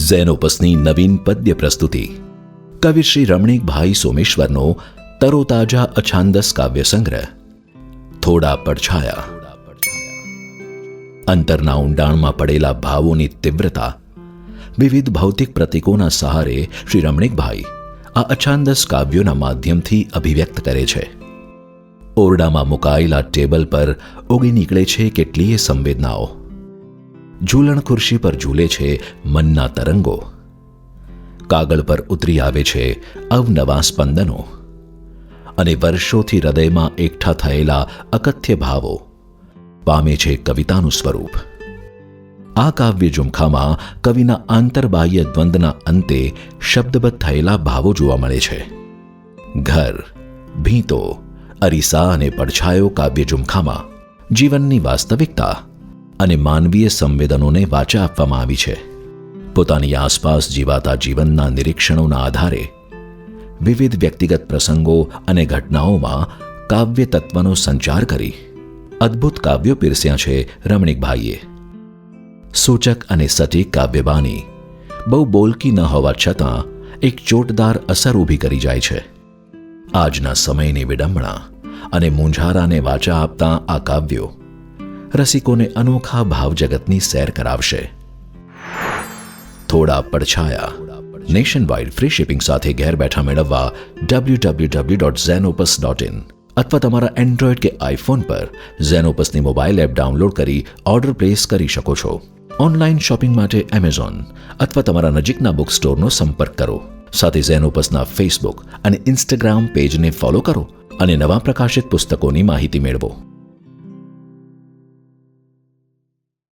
ઝેનોપસની નવીન પદ્ય પ્રસ્તુતિ કવિ શ્રી રમણીકભાઈ સોમેશ્વરનો તરોતાજા અછાંદસ કાવ્ય સંગ્રહ થોડા પડછાયા. અંતરના ઊંડાણમાં પડેલા ભાવોની તીવ્રતા વિવિધ ભૌતિક પ્રતીકોના સહારે શ્રી રમણીકભાઈ આ અછાંદસ કાવ્યોના માધ્યમથી અભિવ્યક્ત કરે છે. ઓરડામાં મુકાયેલા ટેબલ પર ઉગી નીકળે છે કેટલીય સંવેદનાઓ. ઝૂલણ ખુરશી પર ઝૂલે છે મનના તરંગો. કાગળ પર ઉતરી આવે છે અવનવા સ્પંદનો અને વર્ષોથી હૃદયમાં એકઠા થયેલા અકથ્ય ભાવો પામે છે કવિતાનું સ્વરૂપ. આ કાવ્ય ઝુમખામાં કવિના આંતરબાહ્ય દ્વંદના અંતે શબ્દબદ્ધ થયેલા ભાવો જોવા મળે છે. ઘર, ભીંતો, અરીસા અને પડછાયો કાવ્ય ઝુમખામાં જીવનની વાસ્તવિકતા અને માનવીય સંવેદનોને વાચા આપવામાં આવી છે. પોતાની આસપાસ જીવાતા જીવનના નિરીક્ષણોના આધારે વિવિધ વ્યક્તિગત પ્રસંગો અને ઘટનાઓમાં કાવ્ય તત્વનો સંચાર કરી અદ્ભુત કાવ્યો પીરસ્યા છે રમણીકભાઈએ. સૂચક અને સટીક કાવ્યબાની બહુ બોલકી ન હોવા છતાં એક ચોટદાર અસર ઊભી કરી જાય છે. આજના સમયની વિડંબણા અને મૂંઝારાને વાચા આપતા આ કાવ્યો રસિકોને અનોખા ભાવજગતની સેર કરાવશે. થોડા પડછાયા નેશન વાઇડ ફ્રી શિપિંગ સાથે ઘેર બેઠા મેળવવા www.zenopus.in અથવા તમારા એન્ડ્રોઇડ કે આઈફોન પર ઝેનોપસની મોબાઈલ એપ ડાઉનલોડ કરી ઓર્ડર પ્લેસ કરી શકો છો. ઓનલાઈન શોપિંગ માટે એમેઝોન અથવા તમારા નજીકના બુક સ્ટોરનો સંપર્ક કરો. સાથે ઝેનોપસના ફેસબુક અને ઇન્સ્ટાગ્રામ પેજને ફોલો કરો અને નવા પ્રકાશિત પુસ્તકોની માહિતી મેળવો.